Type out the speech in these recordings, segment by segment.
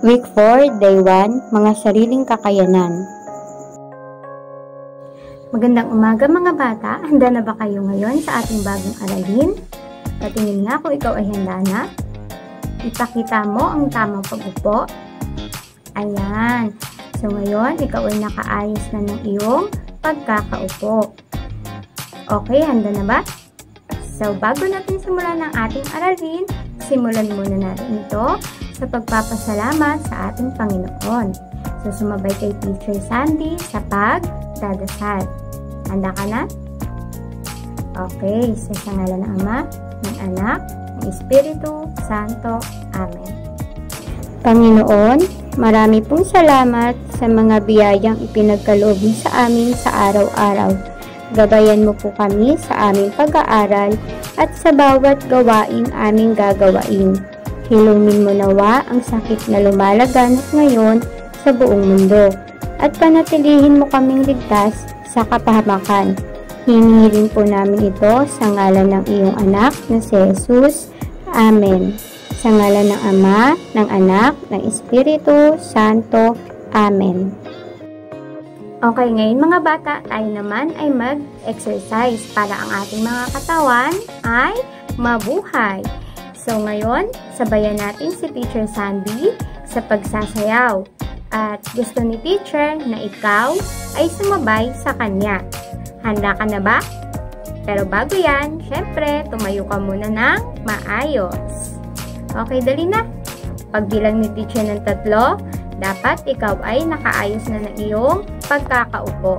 Week 4, Day 1, Mga Sariling Kakayanan. Magandang umaga mga bata, handa na ba kayo ngayon sa ating bagong aralin? Patingin nga kung ikaw ay handa na. Ipakita mo ang tamang pag-upo. Ayan. So ngayon, ikaw ay nakaayos na ng iyong pagkakaupo. Okay, handa na ba? So bago natin simulan ang ating aralin, simulan muna natin ito sa pagpapasalamat sa ating Panginoon. So sumabay kay Teacher Sandy sa pagdadasal. Handa ka na? Okay, sa ngalan ng Ama, ng Anak, ng Espiritu Santo. Amen. Panginoon, marami pong salamat sa mga biyayang ipinagkaloob mo sa amin sa araw-araw. Gabayan mo po kami sa aming pag-aaral at sa bawat gawaing aming gagawain. Hilungin mo nawa ang sakit na lumalaganap ngayon sa buong mundo at panatilihin mo kaming ligtas sa kapahamakan. Hinihilin po namin ito sa ngalan ng iyong anak na si Jesus. Amen. Sa ngalan ng Ama, ng Anak, ng Espiritu Santo. Amen. Okay, ngayon mga bata, tayo naman ay mag-exercise para ang ating mga katawan ay mabuhay. So ngayon, sabayan natin si Teacher Sandy sa pagsasayaw. At gusto ni Teacher na ikaw ay sumabay sa kanya. Handa ka na ba? Pero bago yan, syempre, tumayo ka muna ng maayos. Okay, dali na. Pagbilang ni Teacher ng 3, dapat ikaw ay nakaayos na ng iyong pagkakaupo.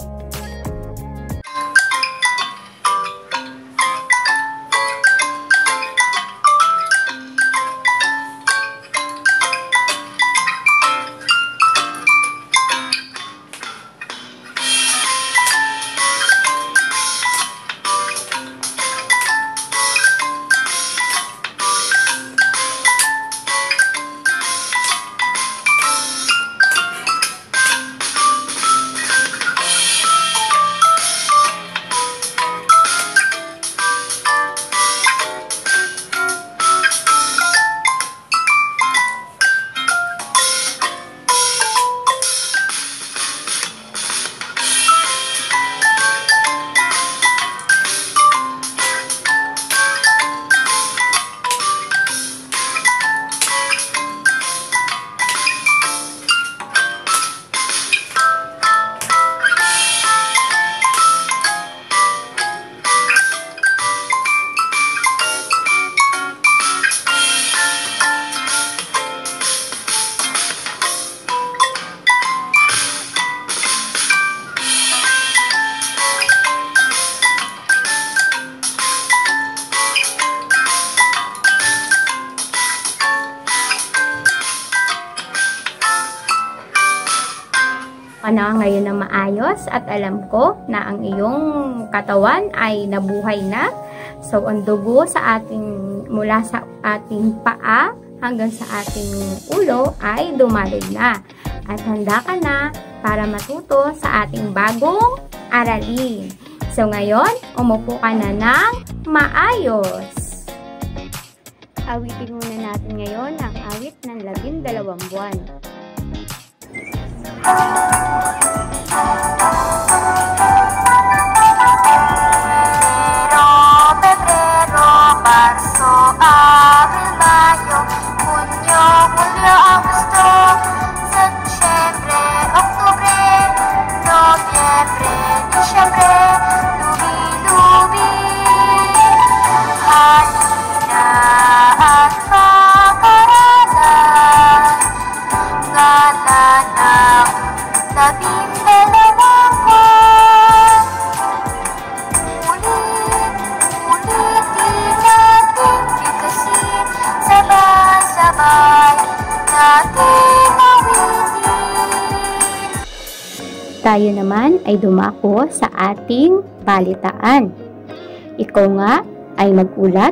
Na ngayon na maayos at alam ko na ang iyong katawan ay nabuhay na. So, ang dugo sa ating, mula sa ating paa hanggang sa ating ulo ay dumaloy na. At handa ka na para matuto sa ating bagong aralin. So, ngayon, umupo ka na ng maayos. Awitin muna natin ngayon ang awit ng 12 buwan. Febrero, marzo, abril, mayo, junio, julio, agosto, septiembre, octubre, noviembre, diciembre, lubi-lubi. Halina at mag-aralan, ngalan ng 12 buwan. Ulit-ulitin natin bigkasin, sabay-sabay natin awitin. Tayo naman ay dumako sa ating balitaan. Ikaw nga ay magulat.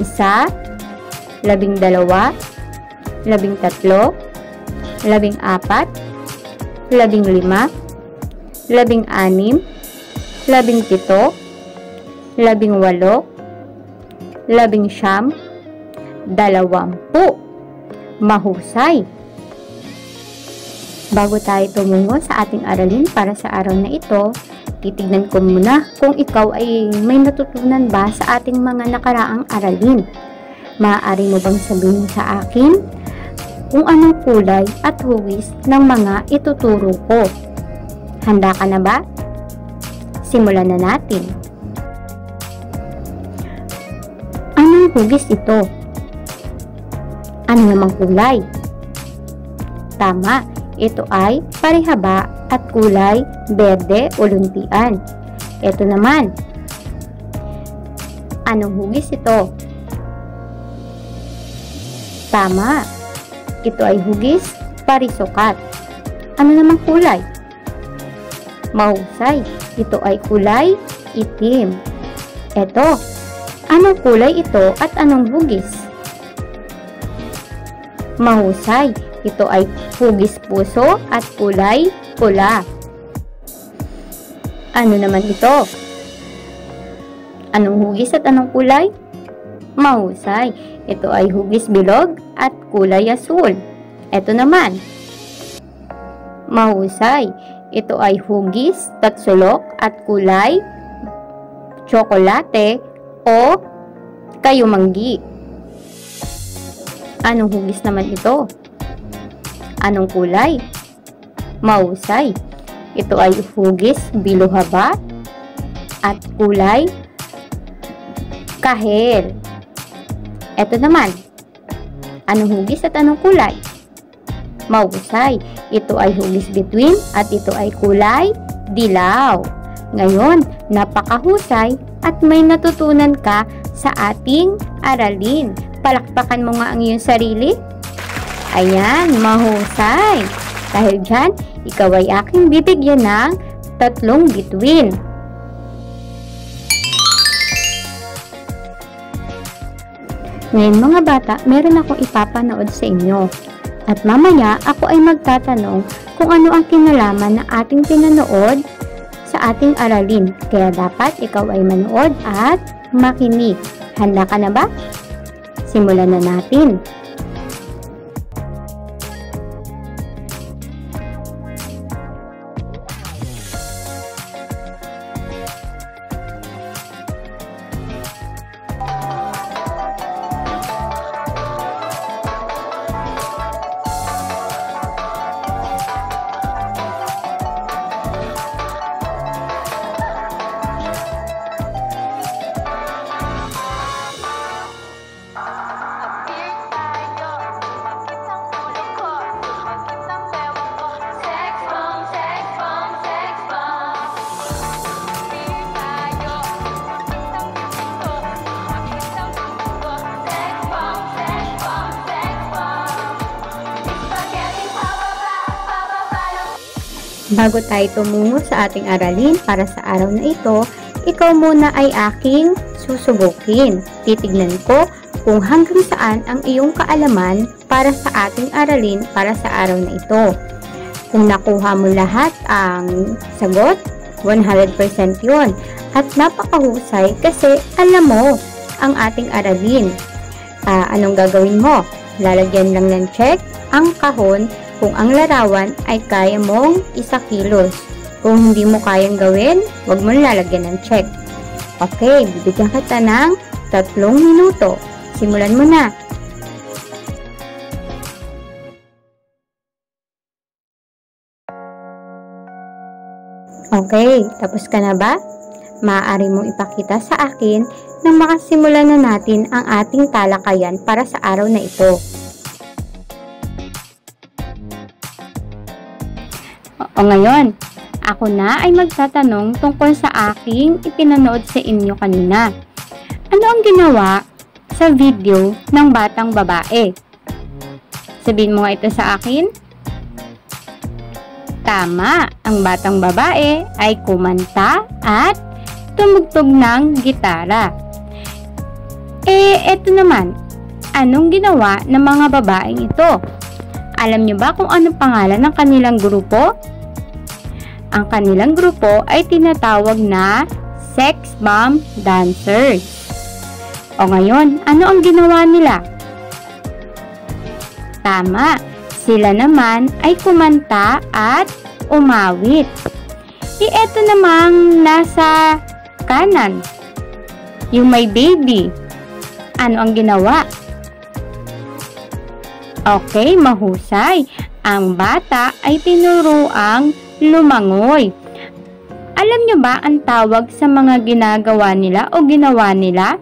11, 12, 13, 14, 15, 16, 17, 18, 19, 20. Mahusay! Bago tayo tumungo sa ating aralin para sa araw na ito, titignan ko muna kung ikaw ay may natutunan ba sa ating mga nakaraang aralin. Maaari mo bang sabihin sa akin kung anong kulay at hugis ng mga ituturo ko? Handa ka na ba? Simulan na natin. Anong hugis ito? Ano namang kulay? Tama, ito ay parehaba at kulay berde o luntian. Ito naman. Anong hugis ito? Tama, ito ay hugis parisukat. Ano namang kulay? Mahusay, ito ay kulay itim. Ito, anong kulay ito at anong hugis? Mahusay, ito ay hugis puso at kulay pula. Ano naman ito? Anong hugis at anong kulay? Mahusay, ito ay hugis bilog at kulay asul. Ito naman. Mahusay, ito ay hugis tatsulok at kulay tsokolate o kayumanggi. Anong hugis naman ito? Anong kulay? Mahusay, ito ay hugis biluhaba at kulay kahel. Ito naman. Anong hugis at anong kulay? Mahusay, ito ay hugis bituin at ito ay kulay dilaw. Ngayon, napakahusay at may natutunan ka sa ating aralin. Palakpakan mo nga ang iyong sarili. Ayan, mahusay. Dahil dyan, ikaw ay aking bibigyan ng 3 bituin. Ngayon mga bata, meron akong ipapanood sa inyo. At mamaya, ako ay magtatanong kung ano ang kinalaman na ating pinanood sa ating aralin. Kaya dapat ikaw ay manood at makinig. Handa ka na ba? Simulan na natin. Bago tayo tumungo sa ating aralin para sa araw na ito, ikaw muna ay aking susubukin. Titignan ko kung hanggang saan ang iyong kaalaman para sa ating aralin para sa araw na ito. Kung nakuha mo lahat ang sagot, 100% yun. At napakahusay kasi alam mo ang ating aralin. Anong gagawin mo? Lalagyan lang ng check ang kahon kung ang larawan ay kaya mong isakilos. Kung hindi mo kayang gawin, huwag mo lalagyan ng check. Okay, bibigyan kita ng 3 minuto. Simulan mo na. Okay, tapos ka na ba? Maaari mong ipakita sa akin nang makasimulan na natin ang ating talakayan para sa araw na ito. O ngayon, ako na ay magtatanong tungkol sa aking ipinanood sa inyo kanina. Ano ang ginawa sa video ng batang babae? Sabihin mo nga ito sa akin. Tama, ang batang babae ay kumanta at tumugtog ng gitara. Eto naman, anong ginawa ng mga babaeng ito? Alam niyo ba kung anong pangalan ng kanilang grupo? Ang kanilang grupo ay tinatawag na Sex Bomb Dancers. O ngayon, ano ang ginawa nila? Tama, sila naman ay kumanta at umawit. Eto namang nasa kanan, yung may baby. Ano ang ginawa? Okay, mahusay. Ang bata ay tinuruang lumangoy. Alam nyo ba ang tawag sa mga ginagawa nila o ginawa nila?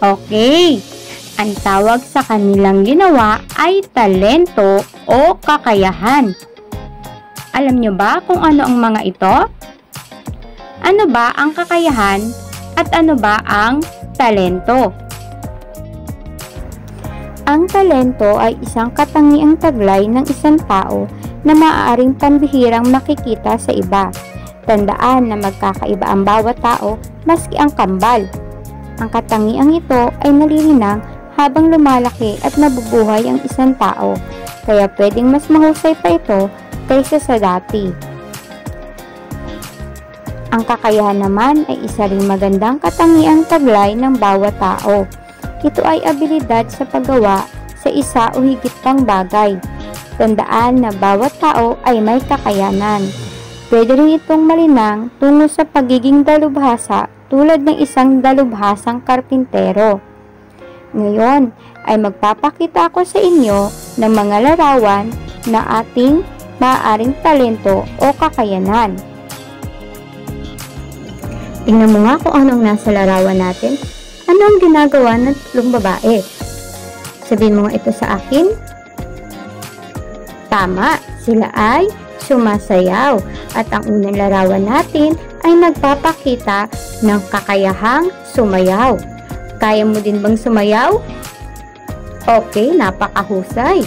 Okay, ang tawag sa kanilang ginawa ay talento o kakayahan. Alam nyo ba kung ano ang mga ito? Ano ba ang kakayahan at ano ba ang talento? Ang talento ay isang katangiang taglay ng isang tao na maaaring pambihirang makikita sa iba. Tandaan na magkakaiba ang bawat tao maski ang kambal. Ang katangiang ito ay nalilinang habang lumalaki at nabubuhay ang isang tao, kaya pwedeng mas mahusay pa ito kaysa sa dati. Ang kakayahan naman ay isa ring magandang katangiang taglay ng bawat tao. Ito ay abilidad sa paggawa sa isa o higit pang bagay. Tandaan na bawat tao ay may kakayanan. Pwede rin itong malinang tungo sa pagiging dalubhasa tulad ng isang dalubhasang karpintero. Ngayon ay magpapakita ako sa inyo ng mga larawan na ating maaaring talento o kakayanan. Tingnan mo nga kung anong nasa larawan natin. Ano ang ginagawa ng 3 babae? Sabihin mo nga ito sa akin. Tama, sila ay sumasayaw at ang unang larawan natin ay nagpapakita ng kakayahang sumayaw. Kaya mo din bang sumayaw? Okay, napakahusay.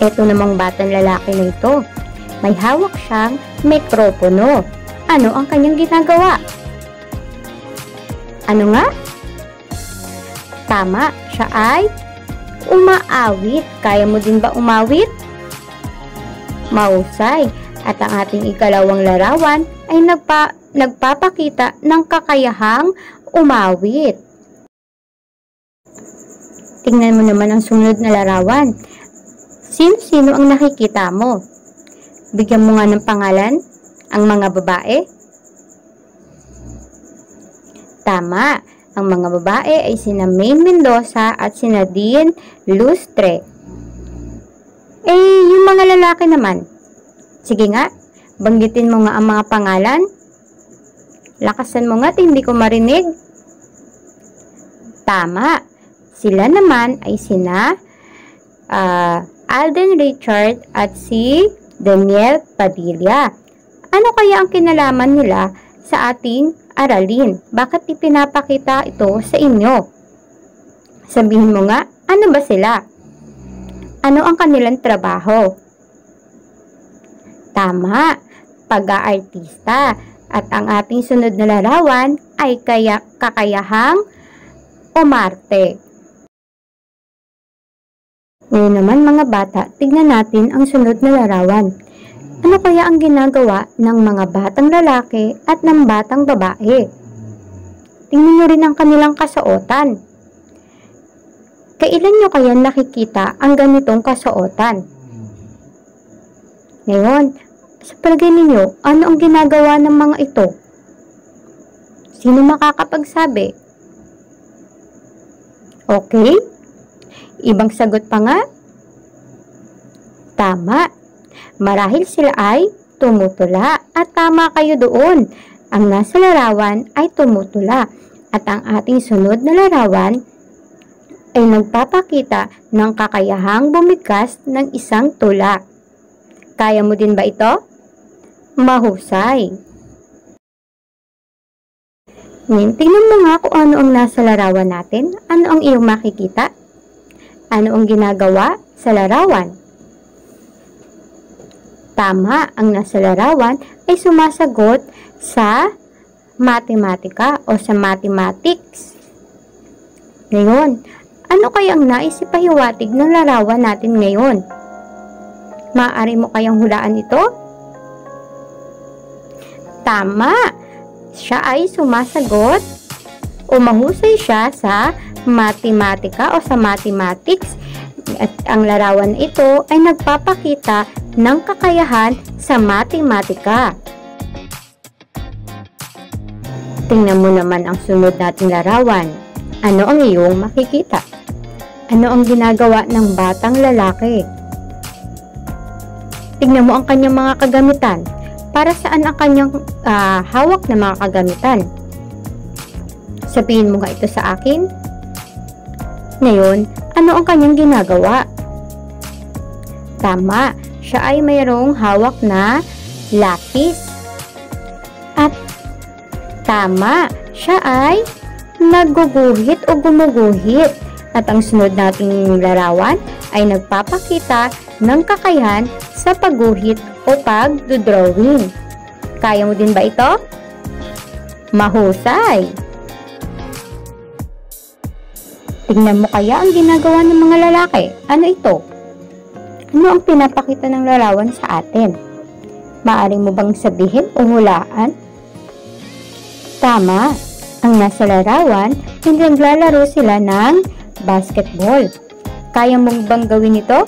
Ito namang batang lalaki na ito. May hawak siyang mikropono. Ano ang kanyang ginagawa? Ano nga? Tama, siya ay umaawit. Kaya mo din ba umawit? Mahusay. At ang ating ikalawang larawan ay nagpapakita ng kakayahang umawit. Tingnan mo naman ang sunod na larawan. Sino-sino ang nakikita mo? Bigyan mo nga ng pangalan ang mga babae. Tama, ang mga babae ay sina Maine Mendoza at sina Dean Lustre. Yung mga lalaki naman. Sige nga, banggitin mo nga ang mga pangalan. Lakasan mo nga, hindi ko marinig. Tama, sila naman ay sina Alden Richard at si Daniel Padilla. Ano kaya ang kinalaman nila sa ating aralin? Bakit ipinapakita ito sa inyo? Sabihin mo nga, ano ba sila? Ano ang kanilang trabaho? Tama, pag-aartista. At ang ating sunod na larawan ay kakayahang umarte. Ngayon naman mga bata, tignan natin ang sunod na larawan. Ano kaya ang ginagawa ng mga batang lalaki at ng batang babae? Tingnan nyo rin ang kanilang kasuotan. Kailan nyo kaya nakikita ang ganitong kasuotan? Ngayon, sa palagay ninyo, ano ang ginagawa ng mga ito? Sino makakapagsabi? Okay? Ibang sagot pa nga? Tama. Marahil sila ay tumutula. At tama kayo doon. Ang nasa larawan ay tumutula. At ang ating sunod na larawan ay nagpapakita ng kakayahang bumigkas ng isang tula. Kaya mo din ba ito? Mahusay. Ngayon, tingnan mo nga kung ano ang nasa larawan natin. Ano ang iyong makikita? Ano ang ginagawa sa larawan? Tama, ang nasa larawan ay sumasagot sa matematika o sa mathematics. Ngayon, ano kaya ang nais ipahiwatig ng larawan natin ngayon? Maaari mo kayang hulaan ito? Tama! Siya ay sumasagot o mahusay siya sa matematika o sa mathematics. At ang larawan ito ay nagpapakita ng kakayahan sa matematika. Tingnan mo naman ang sunod nating larawan. Ano ang iyong makikita? Ano ang ginagawa ng batang lalaki? Tingnan mo ang kanyang mga kagamitan. Para saan ang kanyang hawak na mga kagamitan? Sabihin mo nga ito sa akin. Ngayon, ano ang kanyang ginagawa? Tama, siya ay mayroong hawak na lapis. At tama, siya ay nagguguhit o gumuguhit. At ang sunod nating larawan ay nagpapakita ng kakayahan sa pagguhit o pagdodrawing. Kaya mo din ba ito? Mahusay! Tingnan mo kaya ang ginagawa ng mga lalaki. Ano ito? Ano ang pinapakita ng larawan sa atin? Maaari mo bang sabihin o hulaan? Tama! Ang nasa larawan, hindi naglalaro sila ng basketball. Kaya mong bang gawin ito?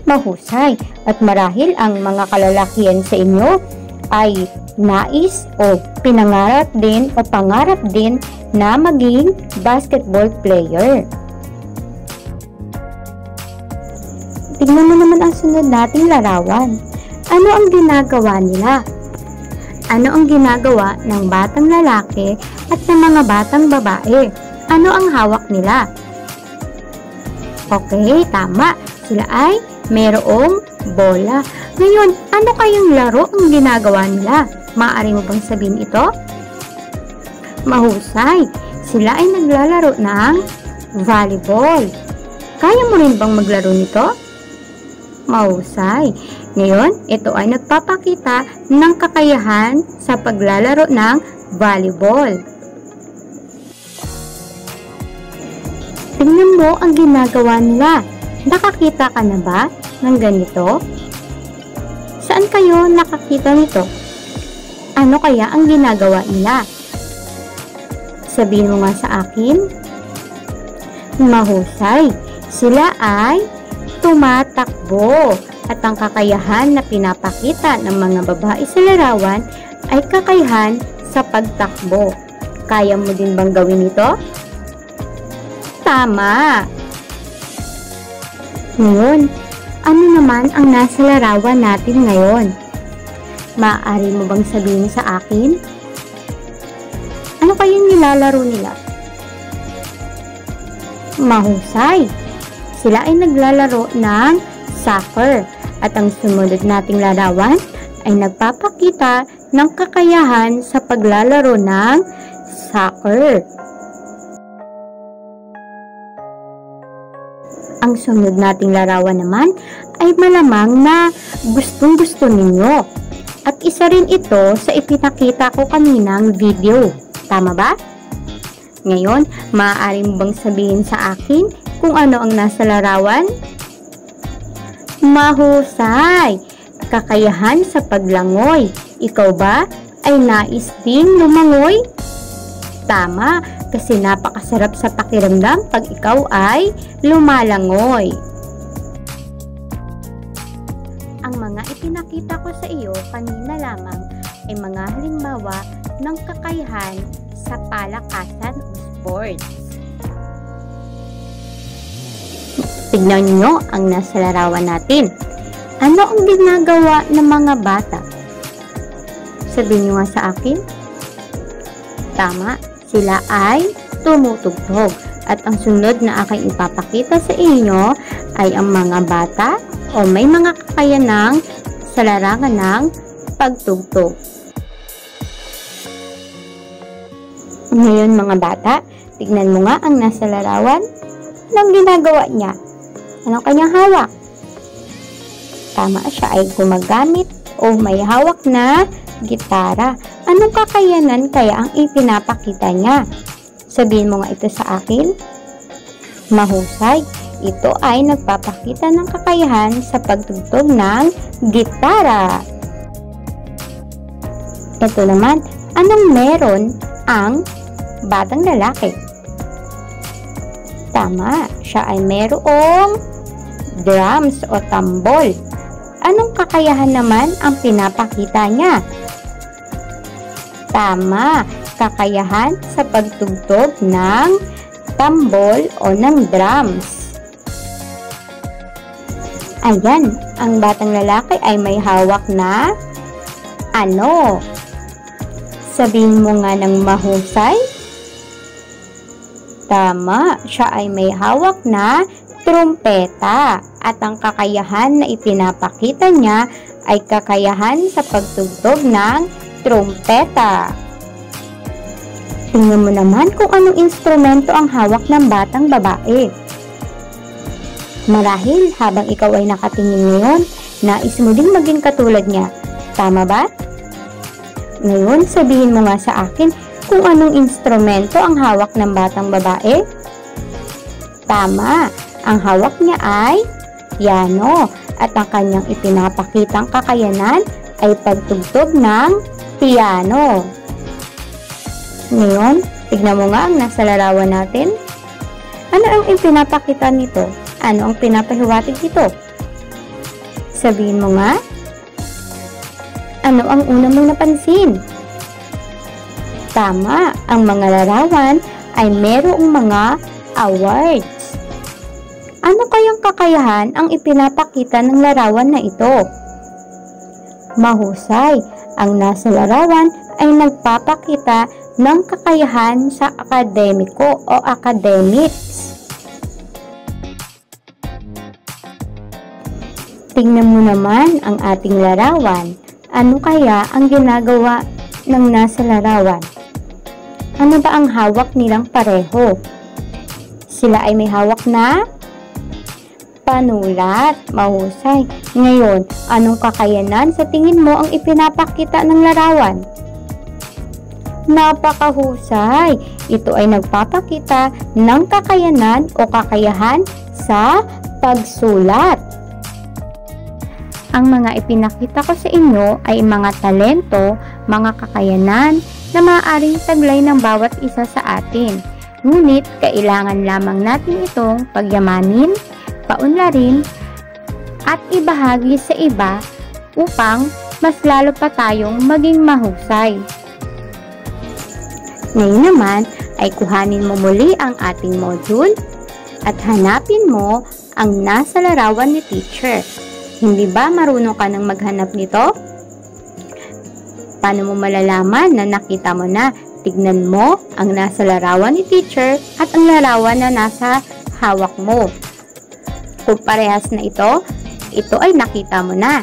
Mahusay. At marahil ang mga kalalakihan sa inyo ay nais o pinangarap din o pangarap din na maging basketball player. Tingnan mo naman ang sunod nating larawan. Ano ang ginagawa nila? Ano ang ginagawa ng batang lalaki at ng mga batang babae? Ano ang hawak nila? Okay, tama. Sila ay mayroong bola. Ngayon, ano kayang laro ang ginagawa nila? Maaari mo bang sabihin ito? Mahusay. Sila ay naglalaro ng volleyball. Kaya mo rin bang maglaro nito? Mahusay. Ngayon, ito ay nagpapakita ng kakayahan sa paglalaro ng volleyball. Tingnan mo ang ginagawa nila. Nakakita ka na ba ng ganito? Saan kayo nakakita nito? Ano kaya ang ginagawa nila? Sabihin mo nga sa akin. Mahusay. Sila ay tumatakbo. At ang kakayahan na pinapakita ng mga babae sa larawan ay kakayahan sa pagtakbo. Kaya mo din bang gawin ito? Tama! Ngayon, ano naman ang nasa larawan natin ngayon? Maaari mo bang sabihin sa akin? Ano kayang nilalaro nila? Mahusay! Sila ay naglalaro ng soccer. At ang sumunod nating larawan ay nagpapakita ng kakayahan sa paglalaro ng soccer. Ang sunod nating larawan naman ay malamang na gustong-gusto ninyo. At isa rin ito sa ipinakita ko kaninang video. Tama ba? Ngayon, maaari mo bang sabihin sa akin kung ano ang nasa larawan? Mahusay! Kakayahan sa paglangoy. Ikaw ba ay nais ding lumangoy? Tama, kasi napakasarap sa pakiramdam pag ikaw ay lumalangoy. Ang mga ipinakita ko sa iyo kanina lamang ay mga halimbawa ng kakayahan sa palakasan o sports. Tignan niyo ang nasa larawan natin. Ano ang ginagawa ng mga bata? Sabihin niyo nga sa akin. Tama, sila ay tumutugtog. At ang sunod na aking ipapakita sa inyo ay ang mga bata o may mga kakayanang sa larangan ng pagtugtog. Ngayon mga bata, tignan mo nga ang nasa larawan. Anong ginagawa niya? Anong kanyang hawak? Tama, siya ay gumagamit o may hawak na gitara. Anong kakayanan kaya ang ipinapakita niya? Sabihin mo nga ito sa akin. Mahusay. Ito ay nagpapakita ng kakayahan sa pagtugtog ng gitara. Ito naman, anong meron ang batang lalaki? Tama, siya ay mayroong drums o tambol. Anong kakayahan naman ang pinapakita niya? Tama, kakayahan sa pagtugtog ng tambol o ng drums. Ayan, ang batang lalaki ay may hawak na ano? Sabihin mo nga ng mahusay. Tama, siya ay may hawak na trumpeta. At ang kakayahan na ipinapakita niya ay kakayahan sa pagtugtog ng trumpeta. Tingnan mo naman kung anong instrumento ang hawak ng batang babae. Marahil habang ikaw ay nakatingin ngayon, nais mo ding maging katulad niya. Tama ba? Ngayon, sabihin mo nga sa akin kung anong instrumento ang hawak ng batang babae. Tama, ang hawak niya ay piano at ang kanyang ipinapakitang kakayanan ay pagtugtog ng piano. Ngayon, tignan mo nga ang nasa larawan natin. Ano ang ipinapakita nito? Ano ang pinapahiwatig nito? Sabihin mo nga. Ano ang una mong napansin? Tama, ang mga larawan ay mayroong mga awards. Ano kayang kakayahan ang ipinapakita ng larawan na ito? Mahusay, ang nasa larawan ay nagpapakita ng kakayahan sa akademiko o academics. Tingnan mo naman ang ating larawan. Ano kaya ang ginagawa ng nasa larawan? Ano ba ang hawak nilang pareho? Sila ay may hawak na panulat. Mahusay. Ngayon, anong kakayanan sa tingin mo ang ipinapakita ng larawan? Napakahusay. Ito ay nagpapakita ng kakayanan o kakayahan sa pagsulat. Ang mga ipinakita ko sa inyo ay mga talento, mga kakayanan na maaaring taglay ng bawat isa sa atin. Ngunit, kailangan lamang natin itong pagyamanin, paunlarin, at ibahagi sa iba upang mas lalo pa tayong maging mahusay. Ngayon naman ay kuhanin mo muli ang ating module at hanapin mo ang nasa larawan ni teacher. Hindi ba marunong ka nang maghanap nito? Paano mo malalaman na nakita mo na? Tignan mo ang nasa larawan ni teacher at ang larawan na nasa hawak mo. Kung parehas na ito ay nakita mo na.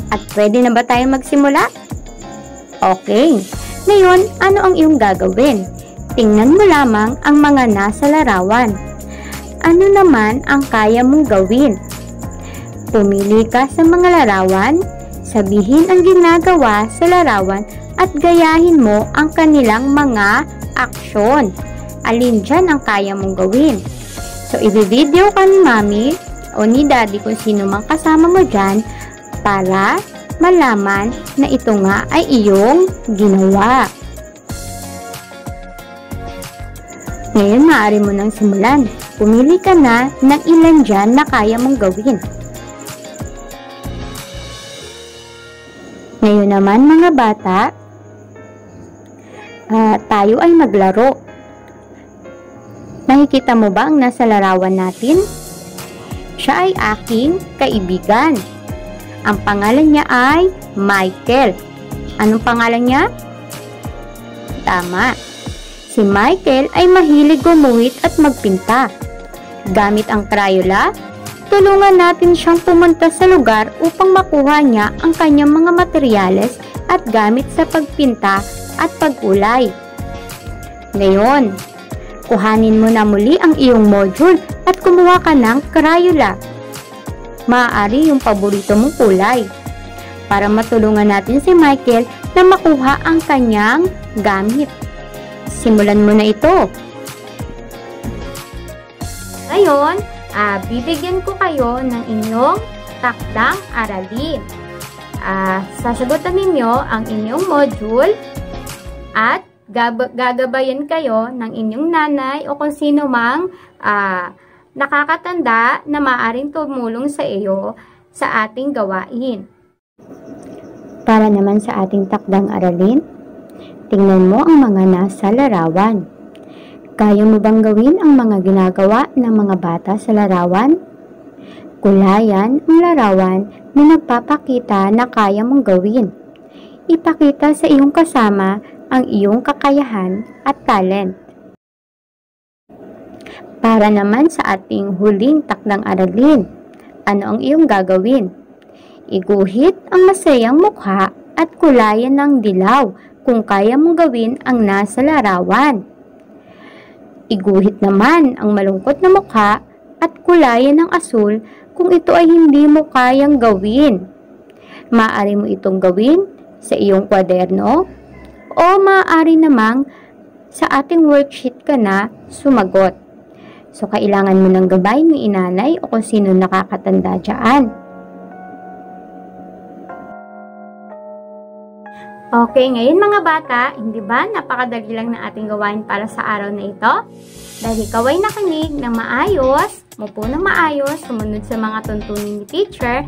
At pwede na ba tayo magsimula? Okay. Ngayon, ano ang iyong gagawin? Tingnan mo lamang ang mga nasa larawan. Ano naman ang kaya mong gawin? Pumili ka sa mga larawan sa sabihin ang ginagawa sa larawan at gayahin mo ang kanilang mga aksyon. Alin dyan ang kaya mong gawin? So, i-video ka ni Mami o ni Daddy kung sino mang kasama mo dyan para malaman na ito nga ay iyong ginawa. Ngayon, maaari mo nang simulan. Pumili ka na ng ilan dyan na kaya mong gawin. Ngayon naman mga bata, tayo ay maglaro. Nakikita mo ba ang nasa larawan natin? Siya ay aking kaibigan. Ang pangalan niya ay Michael. Anong pangalan niya? Tama. Si Michael ay mahilig gumuhit at magpinta. Gamit ang Crayola, tulungan natin siyang pumunta sa lugar upang makuha niya ang kanyang mga materyales at gamit sa pagpinta at pagkulay. Ngayon, kuhanin mo na muli ang iyong module at kumuha ka ng Crayola. Maaari yung paborito mong kulay para matulungan natin si Michael na makuha ang kanyang gamit. Simulan mo na ito. Ngayon, bibigyan ko kayo ng inyong takdang aralin. Sasagutan ninyo ang inyong module at gagabayan kayo ng inyong nanay o kung sino mang nakakatanda na maaaring tumulong sa iyo sa ating gawain. Para naman sa ating takdang aralin, tingnan mo ang mga nasa larawan. Kaya mo bang gawin ang mga ginagawa ng mga bata sa larawan? Kulayan ang larawan na nagpapakita na kaya mong gawin. Ipakita sa iyong kasama ang iyong kakayahan at talent. Para naman sa ating huling takdang aralin, ano ang iyong gagawin? Iguhit ang masayang mukha at kulayan ng dilaw kung kaya mong gawin ang nasa larawan. Iguhit naman ang malungkot na mukha at kulayan ng asul kung ito ay hindi mo kayang gawin. Maaari mo itong gawin sa iyong kwaderno o maaari namang sa ating worksheet ka na sumagot. So, kailangan mo ng gabay ni inanay o kung sino nakakatanda dyan. Okay, ngayon mga bata, hindi ba napakadali lang ng ating gawain para sa araw na ito? Dahil ikaw ay nakinig ng maayos, mupo ng maayos, sumunod sa mga tuntunin ni teacher,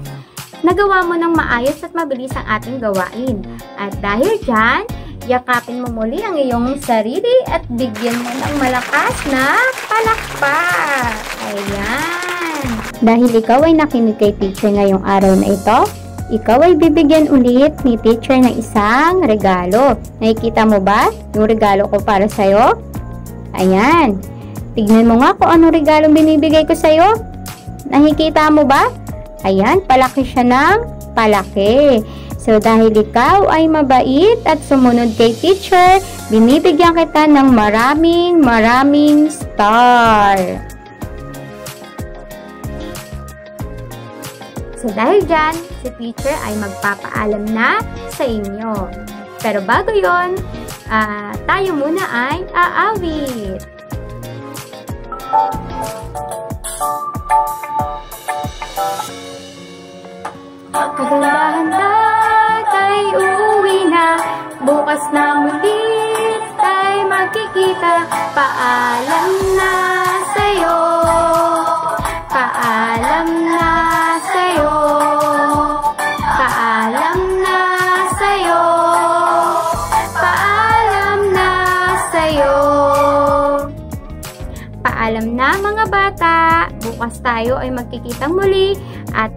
nagawa mo ng maayos at mabilis ang ating gawain. At dahil dyan, yakapin mo muli ang iyong sarili at bigyan mo ng malakas na palakpak. Ayan. Dahil ikaw ay nakinig kay teacher ngayong araw na ito, ikaw ay bibigyan ulit ni teacher ng isang regalo. Nakikita mo ba yung regalo ko para sa'yo? Ayan. Tignan mo nga kung anong regalo binibigay ko sa'yo. Nakikita mo ba? Ayan, palaki siya ng palaki. So, dahil ikaw ay mabait at sumunod kay teacher, binibigyan kita ng maraming star. So, dahil dyan, si teacher ay magpapaalam na sa inyo. Pero bago yon, tayo muna ay aawit. Handa tayo uuwi na, bukas na muli tayo magkikita. Paalam na sa'yo, paalam na sa'yo, paalam na sa'yo, paalam na sa'yo. Paalam na mga bata, bukas tayo ay magkikitang muli at